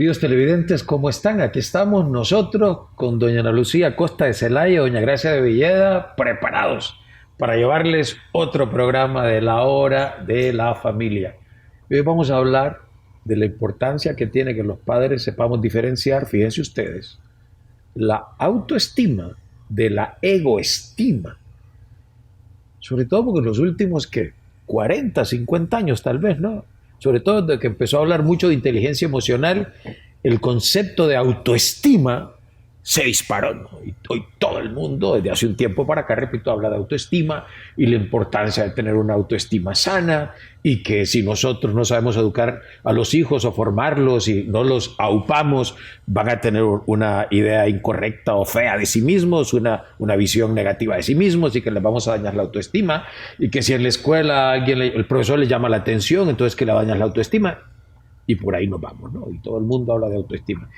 Queridos televidentes, ¿cómo están? Aquí estamos nosotros con doña Ana Lucía Costa de Celaya, doña Gracia de Villeda, preparados para llevarles otro programa de la hora de la familia. Hoy vamos a hablar de la importancia que tiene que los padres sepamos diferenciar, fíjense ustedes, la autoestima de la egoestima. Sobre todo porque en los últimos, ¿qué? 40, 50 años tal vez, ¿no? Sobre todo desde que empezó a hablar mucho de inteligencia emocional, el concepto de autoestima se disparó, ¿no? Y hoy todo el mundo, desde hace un tiempo para acá, repito, habla de autoestima y la importancia de tener una autoestima sana, y que si nosotros no sabemos educar a los hijos o formarlos y no los aupamos, van a tener una idea incorrecta o fea de sí mismos, una visión negativa de sí mismos, y que les vamos a dañar la autoestima, y que si en la escuela el profesor les llama la atención, entonces que le dañas la autoestima, y por ahí nos vamos, ¿no? Y todo el mundo habla de autoestima.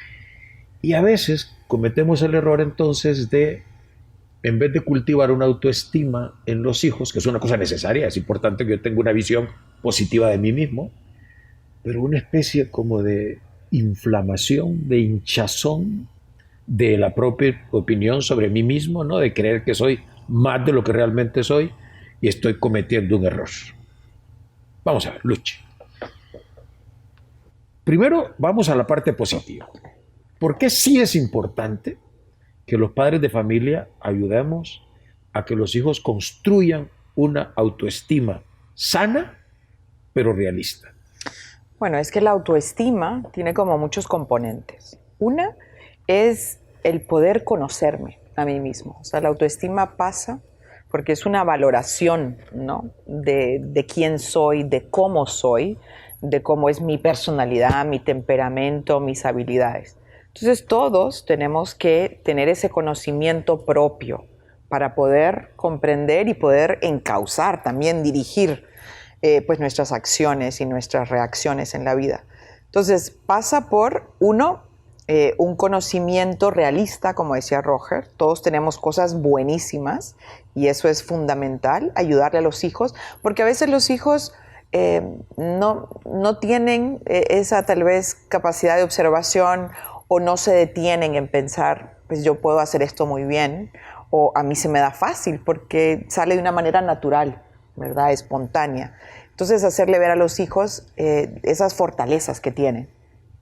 Y a veces cometemos el error entonces de, en vez de cultivar una autoestima en los hijos, que es una cosa necesaria, es importante que yo tenga una visión positiva de mí mismo, pero una especie como de inflamación, de hinchazón de la propia opinión sobre mí mismo, ¿no? De creer que soy más de lo que realmente soy, y estoy cometiendo un error. Vamos a ver, Luchi. Primero, vamos a la parte positiva. ¿Por qué sí es importante que los padres de familia ayudemos a que los hijos construyan una autoestima sana, pero realista? Bueno, es que la autoestima tiene como muchos componentes. Una es el poder conocerme a mí mismo. O sea, la autoestima pasa porque es una valoración, ¿no? de quién soy, de cómo es mi personalidad, mi temperamento, mis habilidades. Entonces todos tenemos que tener ese conocimiento propio para poder comprender y poder encauzar, también dirigir pues nuestras acciones y nuestras reacciones en la vida. Entonces pasa por, uno, un conocimiento realista, como decía Roger. Todos tenemos cosas buenísimas y eso es fundamental, ayudarle a los hijos, porque a veces los hijos no tienen esa tal vez capacidad de observación, o no se detienen en pensar, pues yo puedo hacer esto muy bien, o a mí se me da fácil porque sale de una manera natural, ¿verdad? Espontánea. Entonces hacerle ver a los hijos esas fortalezas que tienen.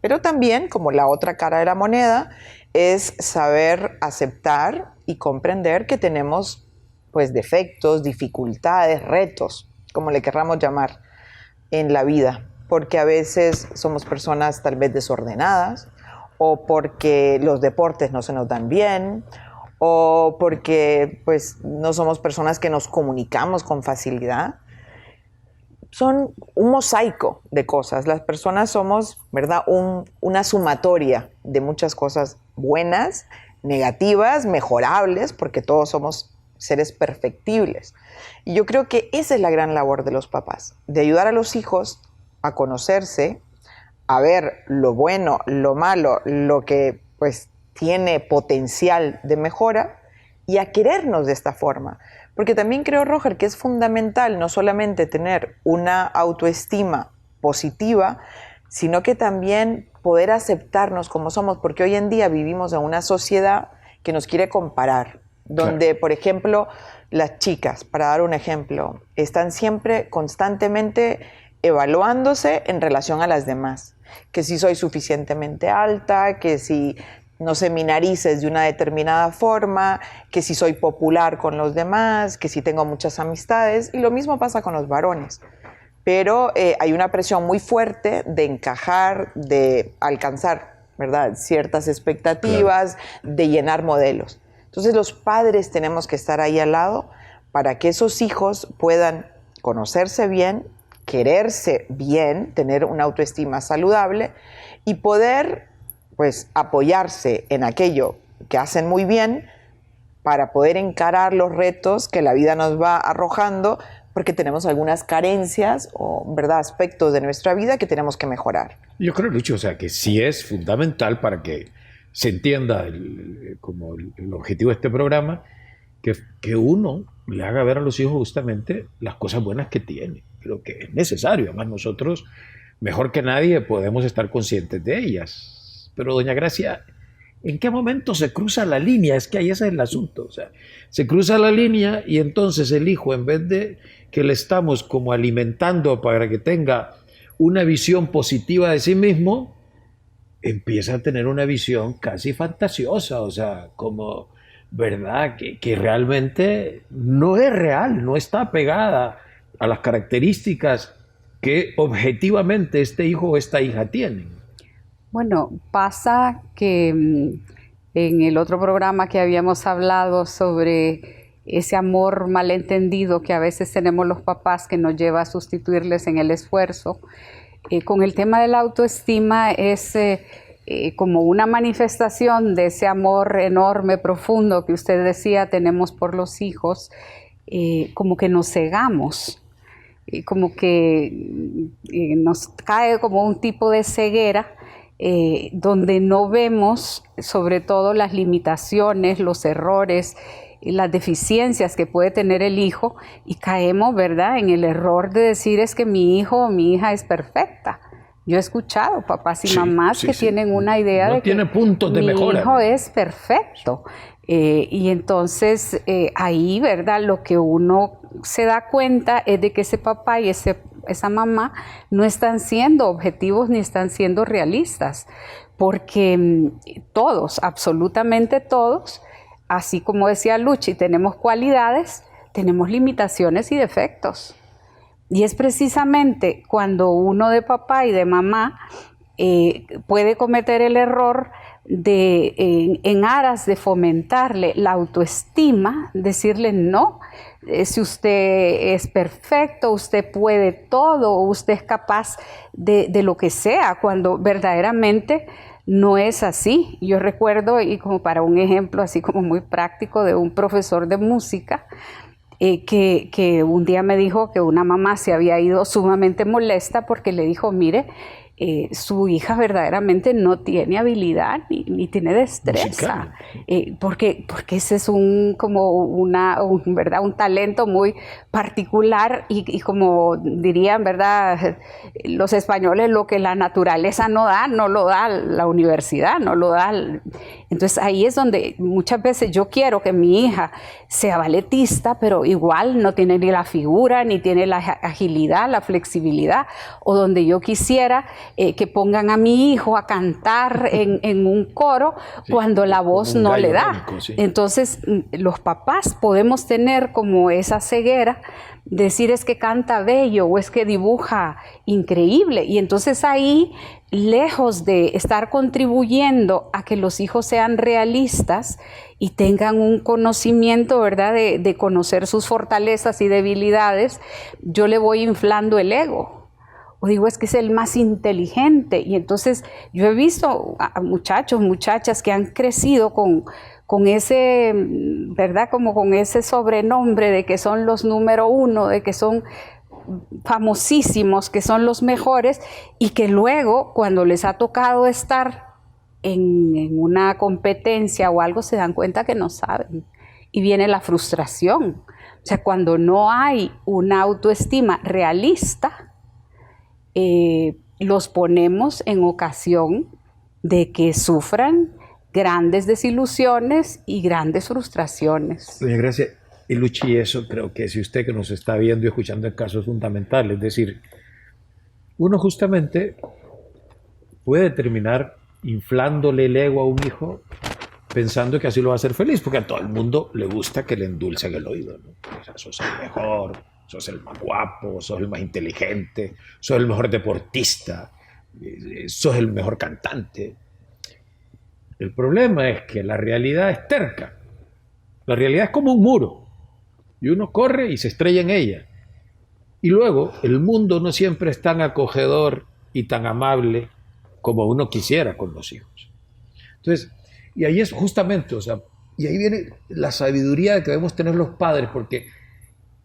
Pero también, como la otra cara de la moneda, es saber aceptar y comprender que tenemos pues defectos, dificultades, retos, como le querramos llamar, en la vida, porque a veces somos personas tal vez desordenadas, o porque los deportes no se nos dan bien, o porque pues no somos personas que nos comunicamos con facilidad. Son un mosaico de cosas. Las personas somos, ¿verdad?, una sumatoria de muchas cosas buenas, negativas, mejorables, porque todos somos seres perfectibles. Y yo creo que esa es la gran labor de los papás, de ayudar a los hijos a conocerse, a ver lo bueno, lo malo, lo que pues tiene potencial de mejora, y a querernos de esta forma. Porque también creo, Roger, que es fundamental no solamente tener una autoestima positiva, sino que también poder aceptarnos como somos, porque hoy en día vivimos en una sociedad que nos quiere comparar, donde, claro, por ejemplo, las chicas, para dar un ejemplo, están siempre constantemente evaluándose en relación a las demás. Que si soy suficientemente alta, que si, no sé, mi nariz es de una determinada forma, que si soy popular con los demás, que si tengo muchas amistades, y lo mismo pasa con los varones. Pero hay una presión muy fuerte de encajar, de alcanzar, ¿verdad?, ciertas expectativas, claro, de llenar modelos. Entonces los padres tenemos que estar ahí al lado para que esos hijos puedan conocerse bien, quererse bien, tener una autoestima saludable y poder pues apoyarse en aquello que hacen muy bien para poder encarar los retos que la vida nos va arrojando, porque tenemos algunas carencias o, ¿verdad?, aspectos de nuestra vida que tenemos que mejorar. Yo creo, Lucho, o sea, que sí es fundamental para que se entienda como el objetivo de este programa, que uno le haga ver a los hijos justamente las cosas buenas que tiene. Creo que es necesario. Además, nosotros, mejor que nadie, podemos estar conscientes de ellas. Pero doña Gracia, ¿en qué momento se cruza la línea? Es que ahí ese es el asunto. O sea, se cruza la línea y entonces el hijo, en vez de que le estamos como alimentando para que tenga una visión positiva de sí mismo, empieza a tener una visión casi fantasiosa, o sea, como, ¿verdad? Que realmente no es real, no está pegada a las características que objetivamente este hijo o esta hija tienen. Bueno, pasa que en el otro programa que habíamos hablado sobre ese amor malentendido que a veces tenemos los papás que nos lleva a sustituirles en el esfuerzo, con el tema de la autoestima es como una manifestación de ese amor enorme, profundo que usted decía tenemos por los hijos, como que nos cegamos, como que nos cae como un tipo de ceguera, donde no vemos sobre todo las limitaciones, los errores, las deficiencias que puede tener el hijo y caemos, ¿verdad?, en el error de decir es que mi hijo o mi hija es perfecta. Yo he escuchado papás y mamás que tienen una idea de que puntos de mejora. Mi hijo es perfecto. Y entonces ahí, ¿verdad?, lo que uno se da cuenta es de que ese papá y esa mamá no están siendo objetivos ni están siendo realistas, porque todos, absolutamente todos, así como decía Luchi, tenemos cualidades, tenemos limitaciones y defectos. Y es precisamente cuando uno de papá y de mamá puede cometer el error de, en aras de fomentarle la autoestima, decirle no, si usted es perfecto, usted puede todo, usted es capaz de lo que sea, cuando verdaderamente no es así. Yo recuerdo, y como para un ejemplo así como muy práctico, de un profesor de música que un día me dijo que una mamá se había ido sumamente molesta porque le dijo, mire, su hija verdaderamente no tiene habilidad ni tiene destreza, porque ese es ¿verdad?, un talento muy particular y como dirían, ¿verdad?, los españoles, lo que la naturaleza no da, no lo da la universidad, no lo da. Entonces ahí es donde muchas veces yo quiero que mi hija sea balletista, pero igual no tiene ni la figura, ni tiene la agilidad, la flexibilidad, o donde yo quisiera que pongan a mi hijo a cantar en un coro cuando la voz no le da. Entonces los papás podemos tener como esa ceguera, decir es que canta bello o es que dibuja increíble, y entonces ahí, lejos de estar contribuyendo a que los hijos sean realistas y tengan un conocimiento, ¿verdad?, de conocer sus fortalezas y debilidades, yo le voy inflando el ego. O digo, es que es el más inteligente. Y entonces yo he visto a muchachos, muchachas que han crecido con ese, ¿verdad?, como con ese sobrenombre de que son los número uno, de que son famosísimos, que son los mejores, y que luego cuando les ha tocado estar en una competencia o algo se dan cuenta que no saben. Y viene la frustración. O sea, cuando no hay una autoestima realista, los ponemos en ocasión de que sufran grandes desilusiones y grandes frustraciones. Doña Gracia, y Luchi, eso creo que si usted que nos está viendo y escuchando el caso es fundamental, es decir, uno justamente puede terminar inflándole el ego a un hijo pensando que así lo va a hacer feliz, porque a todo el mundo le gusta que le endulcen el oído, ¿no? O sea, sos el mejor, sos el más guapo, sos el más inteligente, sos el mejor deportista, sos el mejor cantante. El problema es que la realidad es terca. La realidad es como un muro. Y uno corre y se estrella en ella. Y luego el mundo no siempre es tan acogedor y tan amable como uno quisiera con los hijos. Entonces, y ahí es justamente, o sea, y ahí viene la sabiduría que debemos tener los padres, porque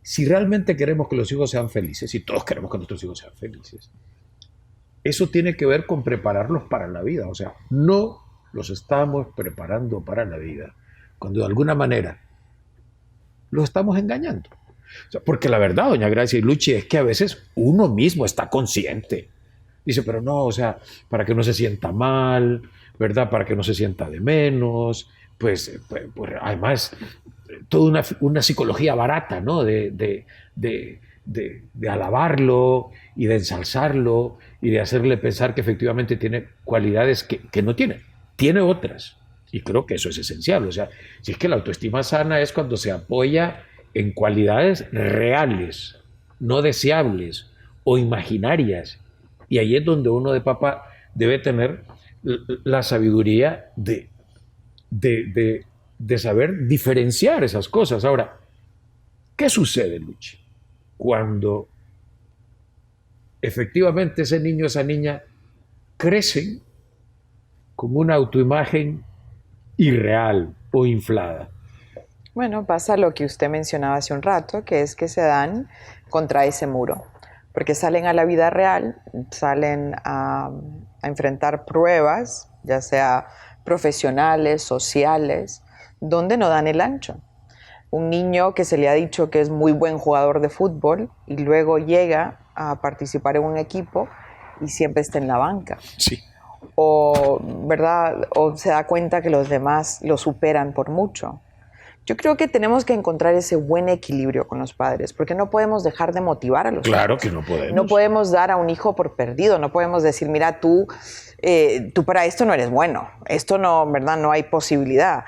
si realmente queremos que los hijos sean felices, y todos queremos que nuestros hijos sean felices, eso tiene que ver con prepararlos para la vida. O sea, no los estamos preparando para la vida cuando de alguna manera los estamos engañando. O sea, porque la verdad, doña Gracia y Luchi, es que a veces uno mismo está consciente. Dice, pero no, o sea, para que no se sienta mal, ¿verdad? Para que no se sienta de menos, pues, además, toda una psicología barata, ¿no? De alabarlo y de ensalzarlo y de hacerle pensar que efectivamente tiene cualidades que no tiene. Tiene otras. Y creo que eso es esencial. O sea, si es que la autoestima sana es cuando se apoya en cualidades reales, no deseables o imaginarias. Y ahí es donde uno de papá debe tener la sabiduría de saber diferenciar esas cosas. Ahora, ¿qué sucede, Luchi, cuando efectivamente ese niño o esa niña crecen con una autoimagen irreal o inflada? Bueno, pasa lo que usted mencionaba hace un rato, que es que se dan contra ese muro, porque salen a la vida real, salen a enfrentar pruebas, ya sea profesionales, sociales, donde no dan el ancho. Un niño que se le ha dicho que es muy buen jugador de fútbol y luego llega a participar en un equipo y siempre está en la banca. Sí. O, ¿verdad? O se da cuenta que los demás lo superan por mucho. Yo creo que tenemos que encontrar ese buen equilibrio con los padres, porque no podemos dejar de motivar a los Claro hijos. que no podemos. No podemos dar a un hijo por perdido, no podemos decir, mira, tú para esto no eres bueno, esto no, ¿verdad? No hay posibilidad.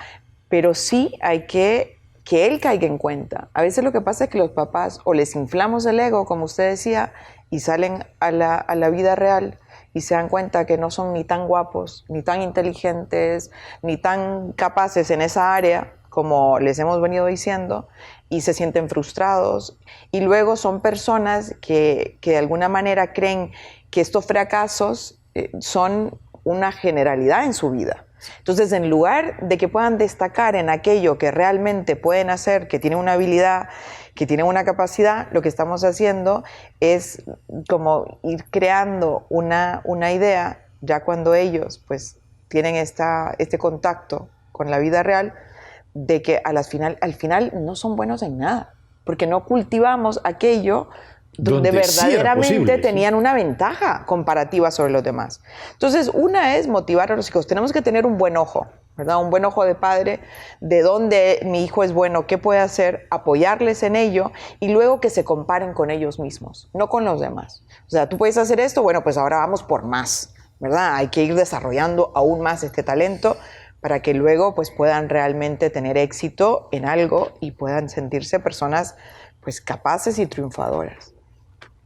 Pero sí hay que él caiga en cuenta. A veces lo que pasa es que los papás o les inflamos el ego, como usted decía, y salen a la vida real y se dan cuenta que no son ni tan guapos, ni tan inteligentes, ni tan capaces en esa área, como les hemos venido diciendo, y se sienten frustrados. Y luego son personas que de alguna manera creen que estos fracasos son una generalidad en su vida. Entonces, en lugar de que puedan destacar en aquello que realmente pueden hacer, que tienen una habilidad, que tienen una capacidad, lo que estamos haciendo es como ir creando una idea, ya cuando ellos pues tienen este contacto con la vida real, de que al final no son buenos en nada, porque no cultivamos aquello donde verdaderamente tenían una ventaja comparativa sobre los demás. Entonces, una es motivar a los hijos. Tenemos que tener un buen ojo, ¿verdad? Un buen ojo de padre, de dónde mi hijo es bueno, qué puede hacer, apoyarles en ello y luego que se comparen con ellos mismos, no con los demás. O sea, tú puedes hacer esto, bueno, pues ahora vamos por más, ¿verdad? Hay que ir desarrollando aún más este talento para que luego pues puedan realmente tener éxito en algo y puedan sentirse personas pues capaces y triunfadoras.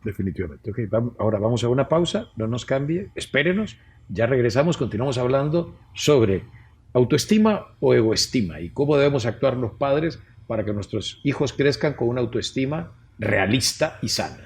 Definitivamente. Okay, ahora vamos a una pausa, no nos cambie, espérenos, ya regresamos, continuamos hablando sobre autoestima o egoestima y cómo debemos actuar los padres para que nuestros hijos crezcan con una autoestima realista y sana.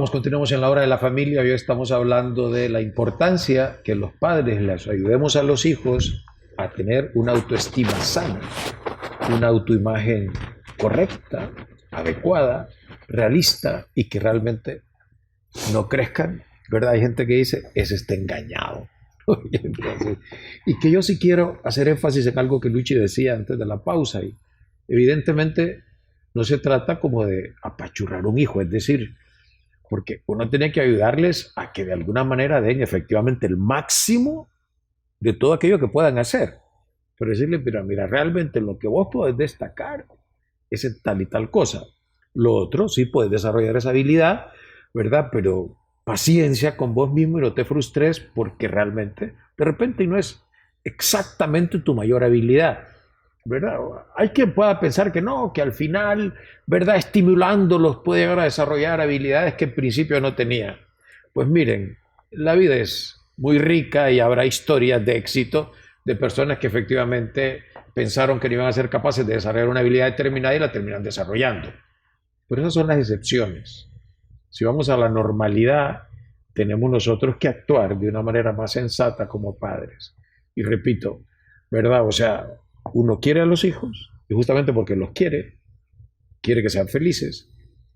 Continuamos en la hora de la familia. Hoy estamos hablando de la importancia que los padres les ayudemos a los hijos a tener una autoestima sana, una autoimagen correcta, adecuada, realista y que realmente no crezcan, ¿verdad? Hay gente que dice, ese está engañado. Entonces, y que yo sí quiero hacer énfasis en algo que Luchi decía antes de la pausa. Y evidentemente no se trata como de apachurrar un hijo, es decir, porque uno tiene que ayudarles a que de alguna manera den efectivamente el máximo de todo aquello que puedan hacer. Pero decirle, mira, realmente lo que vos podés destacar es tal y tal cosa. Lo otro, sí puedes desarrollar esa habilidad, ¿verdad? Pero paciencia con vos mismo y no te frustres porque realmente, de repente, no es exactamente tu mayor habilidad, ¿verdad? Hay quien pueda pensar que no, que al final, ¿verdad? Estimulándolos puede llegar a desarrollar habilidades que en principio no tenía. Pues miren, la vida es muy rica y habrá historias de éxito de personas que efectivamente pensaron que no iban a ser capaces de desarrollar una habilidad determinada y la terminan desarrollando. Pero esas son las excepciones. Si vamos a la normalidad, tenemos nosotros que actuar de una manera más sensata como padres. Y repito, ¿verdad? O sea, uno quiere a los hijos, y justamente porque los quiere que sean felices,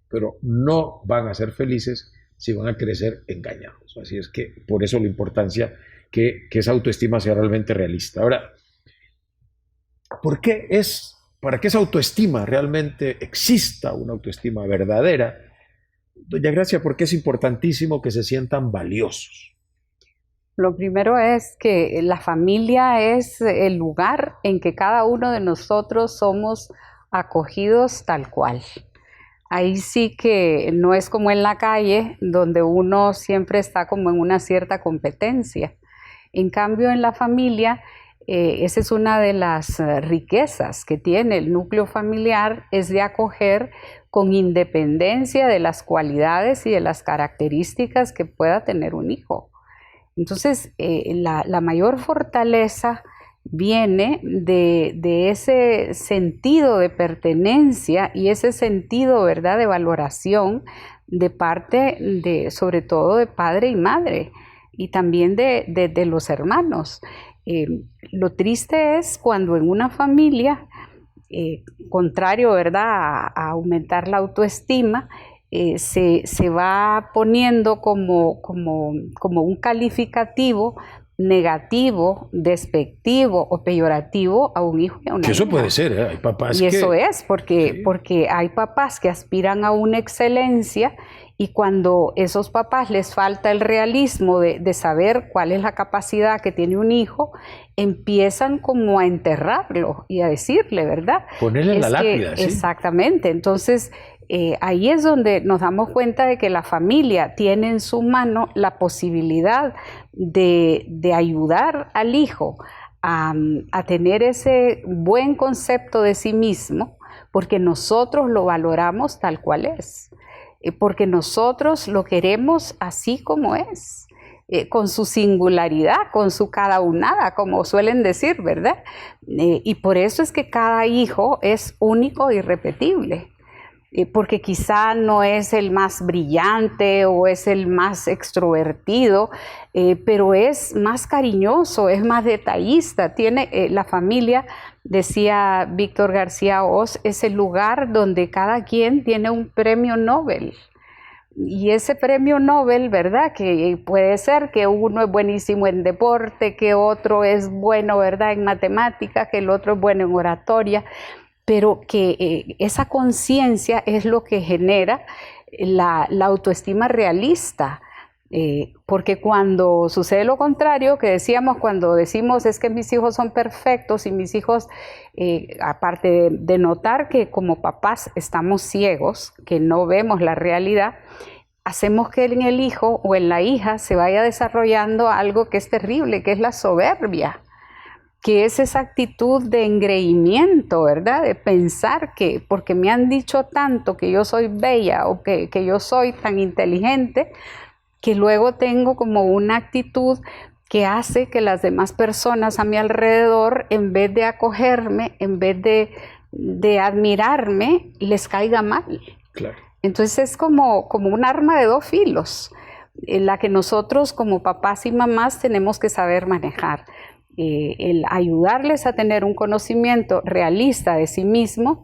pero no van a ser felices si van a crecer engañados. Así es que por eso la importancia que esa autoestima sea realmente realista. Ahora, para que esa autoestima realmente exista, una autoestima verdadera, doña Gracia, ¿por qué es importantísimo que se sientan valiosos? Lo primero es que la familia es el lugar en que cada uno de nosotros somos acogidos tal cual. Ahí sí que no es como en la calle, donde uno siempre está como en una cierta competencia. En cambio, en la familia, esa es una de las riquezas que tiene el núcleo familiar, es de acoger con independencia de las cualidades y de las características que pueda tener un hijo. Entonces, la mayor fortaleza viene de ese sentido de pertenencia y ese sentido, ¿verdad?, de valoración de parte de, sobre todo, de padre y madre, y también de los hermanos. Lo triste es cuando en una familia, contrario, ¿verdad?, a aumentar la autoestima, se va poniendo como un calificativo negativo, despectivo o peyorativo a un hijo y a una Que eso hija. puede ser, hay papás y eso es, sí. porque hay papás que aspiran a una excelencia y cuando esos papás les falta el realismo de saber cuál es la capacidad que tiene un hijo, empiezan como a enterrarlo y a decirle, ¿verdad? Ponerle la lápida, ¿sí? Exactamente, entonces ahí es donde nos damos cuenta de que la familia tiene en su mano la posibilidad de ayudar al hijo a tener ese buen concepto de sí mismo, porque nosotros lo valoramos tal cual es, porque nosotros lo queremos así como es, con su singularidad, con su cada unada, como suelen decir, ¿verdad? Y por eso es que cada hijo es único e irrepetible. Porque quizá no es el más brillante o es el más extrovertido, pero es más cariñoso, es más detallista. Tiene la familia, decía Víctor García Oz, es el lugar donde cada quien tiene un premio Nobel. Y ese premio Nobel, ¿verdad? Que puede ser que uno es buenísimo en deporte, que otro es bueno, ¿verdad?, en matemáticas, que el otro es bueno en oratoria, pero que esa conciencia es lo que genera la autoestima realista, porque cuando sucede lo contrario, que decíamos, cuando decimos es que mis hijos son perfectos y mis hijos, aparte de notar que como papás estamos ciegos, que no vemos la realidad, hacemos que en el hijo o en la hija se vaya desarrollando algo que es terrible, que es la soberbia, que es esa actitud de engreimiento, ¿verdad? De pensar que porque me han dicho tanto que yo soy bella o que yo soy tan inteligente, que luego tengo como una actitud que hace que las demás personas a mi alrededor, en vez de acogerme, en vez de admirarme, les caiga mal. Claro. Entonces es como un arma de dos filos, en la que nosotros como papás y mamás tenemos que saber manejar. El ayudarles a tener un conocimiento realista de sí mismo,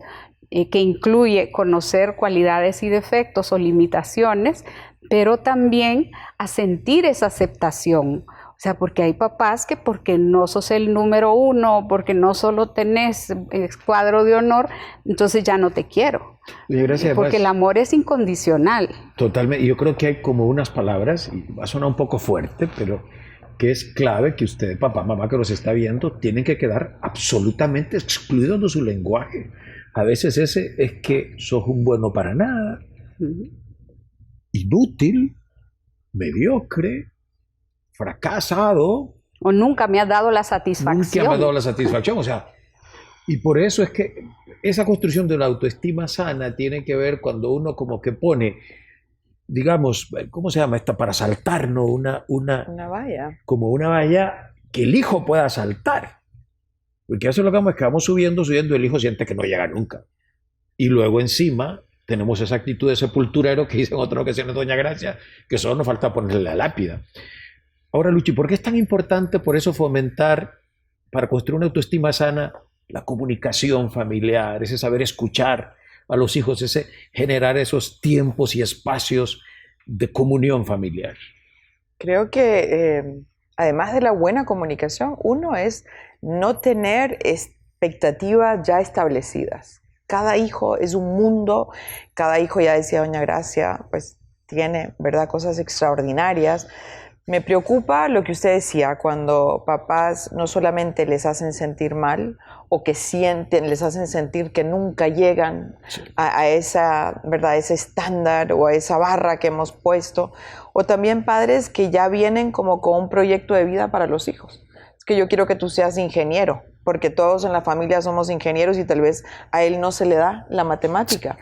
que incluye conocer cualidades y defectos o limitaciones, pero también a sentir esa aceptación. O sea, porque hay papás que porque no sos el número uno, porque no solo tenés cuadro de honor, entonces ya no te quiero. Gracias, porque el amor es incondicional. Totalmente. Y yo creo que hay como unas palabras, y va a sonar un poco fuerte, pero que es clave que usted, papá, mamá, que los está viendo, tienen que quedar absolutamente excluidos de su lenguaje. A veces ese es que sos un bueno para nada, inútil, mediocre, fracasado. O nunca me has dado la satisfacción. Nunca me has dado la satisfacción, o sea, y por eso es que esa construcción de la autoestima sana tiene que ver cuando uno como que pone, digamos, ¿cómo se llama esta? Para saltar, ¿no? Una valla. Como una valla que el hijo pueda saltar. Porque eso es lo que vamos subiendo, el hijo siente que no llega nunca. Y luego encima tenemos esa actitud de sepulturero que dice en otras ocasiones doña Gracia, que solo nos falta ponerle la lápida. Ahora, Luchi, ¿por qué es tan importante por eso fomentar, para construir una autoestima sana, la comunicación familiar, ese saber escuchar a los hijos, ese generar esos tiempos y espacios de comunión familiar? Creo que además de la buena comunicación, uno es no tener expectativas ya establecidas. Cada hijo es un mundo, cada hijo, ya decía doña Gracia, pues tiene, ¿verdad?, cosas extraordinarias. Me preocupa lo que usted decía, cuando papás no solamente les hacen sentir mal o que sienten, les hacen sentir que nunca llegan a esa, ¿verdad?, ese estándar o a esa barra que hemos puesto, o también padres que ya vienen como con un proyecto de vida para los hijos. Es que yo quiero que tú seas ingeniero, porque todos en la familia somos ingenieros y tal vez a él no se le da la matemática.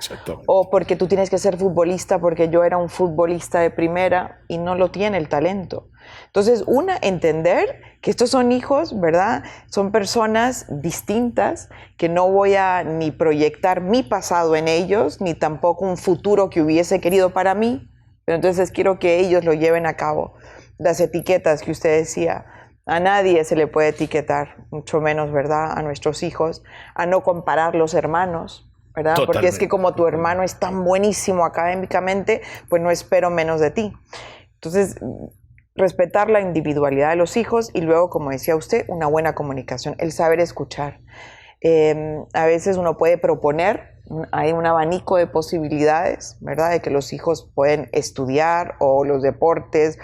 O porque tú tienes que ser futbolista porque yo era un futbolista de primera y no lo tiene el talento. Entonces, entender que estos son hijos, ¿verdad? Son personas distintas, que no voy a ni proyectar mi pasado en ellos, ni tampoco un futuro que hubiese querido para mí, pero entonces quiero que ellos lo lleven a cabo. Las etiquetas que usted decía, a nadie se le puede etiquetar, mucho menos, ¿verdad?, a nuestros hijos, a no comparar los hermanos, ¿verdad? Totalmente. Porque es que como tu hermano es tan buenísimo académicamente, pues no espero menos de ti. Entonces, respetar la individualidad de los hijos y luego, como decía usted, una buena comunicación, el saber escuchar. A veces uno puede proponer, hay un abanico de posibilidades, ¿verdad?, de que los hijos pueden estudiar o los deportes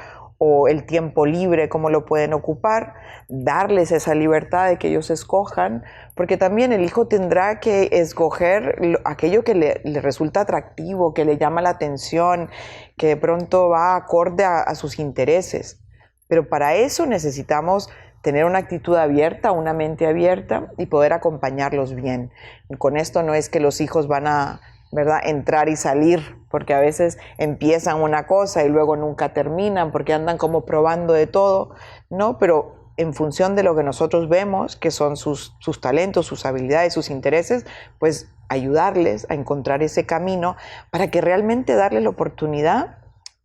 o el tiempo libre, cómo lo pueden ocupar, darles esa libertad de que ellos escojan, porque también el hijo tendrá que escoger aquello que le resulta atractivo, que le llama la atención, que de pronto va acorde a sus intereses. Pero para eso necesitamos tener una actitud abierta, una mente abierta y poder acompañarlos bien. Y con esto no es que los hijos van a, ¿verdad?, entrar y salir, porque a veces empiezan una cosa y luego nunca terminan porque andan como probando de todo, ¿no? Pero en función de lo que nosotros vemos, que son sus talentos, sus habilidades, sus intereses, pues ayudarles a encontrar ese camino para que realmente darles la oportunidad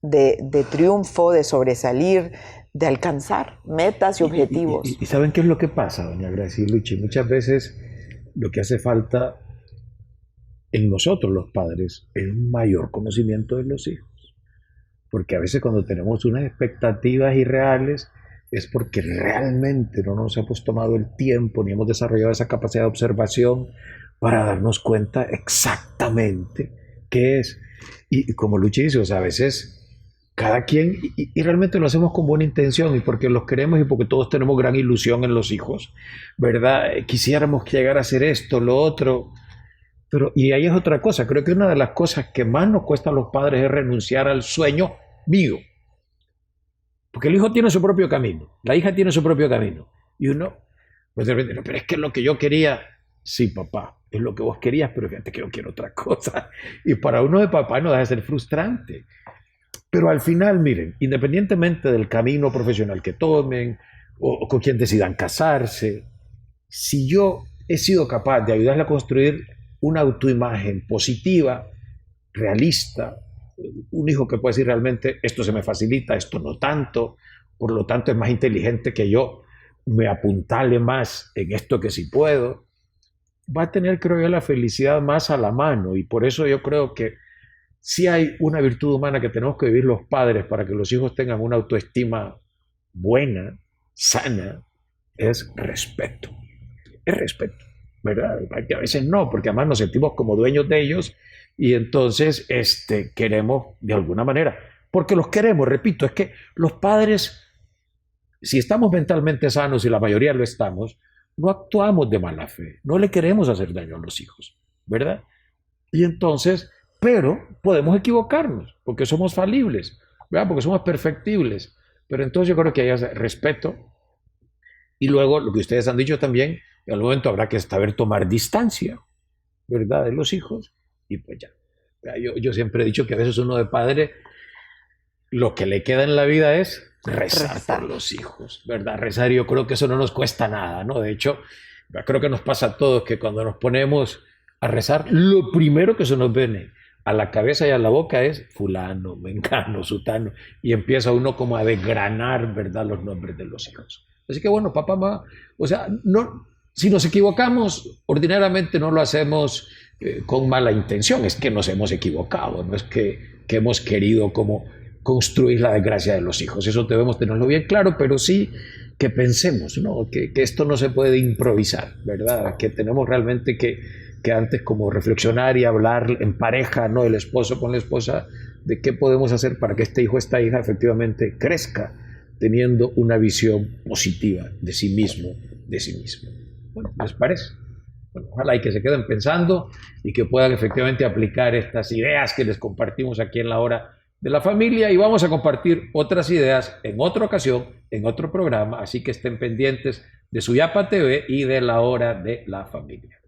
de triunfo, de sobresalir, de alcanzar metas y objetivos. ¿Y saben qué es lo que pasa, doña Gracia y Luchi? Muchas veces lo que hace falta en nosotros los padres es un mayor conocimiento de los hijos, porque a veces cuando tenemos unas expectativas irreales es porque realmente no nos hemos tomado el tiempo ni hemos desarrollado esa capacidad de observación para darnos cuenta exactamente qué es. Y como Luchi dice, o sea, a veces cada quien, y realmente lo hacemos con buena intención y porque los queremos y porque todos tenemos gran ilusión en los hijos, ¿verdad? Quisiéramos llegar a hacer esto, lo otro. Pero, y ahí es otra cosa, creo que una de las cosas que más nos cuesta a los padres es renunciar al sueño mío. Porque el hijo tiene su propio camino, la hija tiene su propio camino. Y uno, pues de repente, no, pero es que es lo que yo quería. Sí, papá, es lo que vos querías, pero fíjate que yo quiero otra cosa. Y para uno de papá no deja de ser frustrante. Pero al final, miren, independientemente del camino profesional que tomen o con quien decidan casarse, si yo he sido capaz de ayudarle a construir una autoimagen positiva, realista, un hijo que puede decir realmente esto se me facilita, esto no tanto, por lo tanto es más inteligente que yo, me apuntale más en esto que sí puedo, va a tener, creo yo, la felicidad más a la mano. Y por eso yo creo que si hay una virtud humana que tenemos que vivir los padres para que los hijos tengan una autoestima buena, sana, es respeto. Es respeto, ¿verdad? Que a veces no, porque además nos sentimos como dueños de ellos y entonces queremos de alguna manera, porque los queremos, repito, es que los padres, si estamos mentalmente sanos y la mayoría lo estamos, no actuamos de mala fe, no le queremos hacer daño a los hijos, ¿verdad? Y entonces, pero podemos equivocarnos, porque somos falibles, ¿verdad? Porque somos perfectibles, pero entonces yo creo que hay respeto y luego lo que ustedes han dicho también, en algún momento habrá que saber tomar distancia, ¿verdad?, de los hijos y pues ya. Yo siempre he dicho que a veces uno de padre lo que le queda en la vida es rezar por los hijos, ¿verdad? Rezar, yo creo que eso no nos cuesta nada, ¿no? De hecho, creo que nos pasa a todos que cuando nos ponemos a rezar, lo primero que se nos viene a la cabeza y a la boca es fulano, mengano, sutano, y empieza uno como a desgranar, ¿verdad?, los nombres de los hijos. Así que bueno, papá, mamá, o sea, no, Si nos equivocamos, ordinariamente no lo hacemos con mala intención, es que nos hemos equivocado, no es que hemos querido como construir la desgracia de los hijos. Eso debemos tenerlo bien claro, pero sí que pensemos, ¿no? Que esto no se puede improvisar, ¿verdad? Que tenemos realmente que antes como reflexionar y hablar en pareja, ¿no? El esposo con la esposa, de qué podemos hacer para que este hijo, esta hija efectivamente crezca teniendo una visión positiva de sí mismo, de sí mismo. Bueno, ¿les parece? Bueno, ojalá y que se queden pensando y que puedan efectivamente aplicar estas ideas que les compartimos aquí en la hora de la familia, y vamos a compartir otras ideas en otra ocasión, en otro programa, así que estén pendientes de Suyapa TV y de la hora de la familia.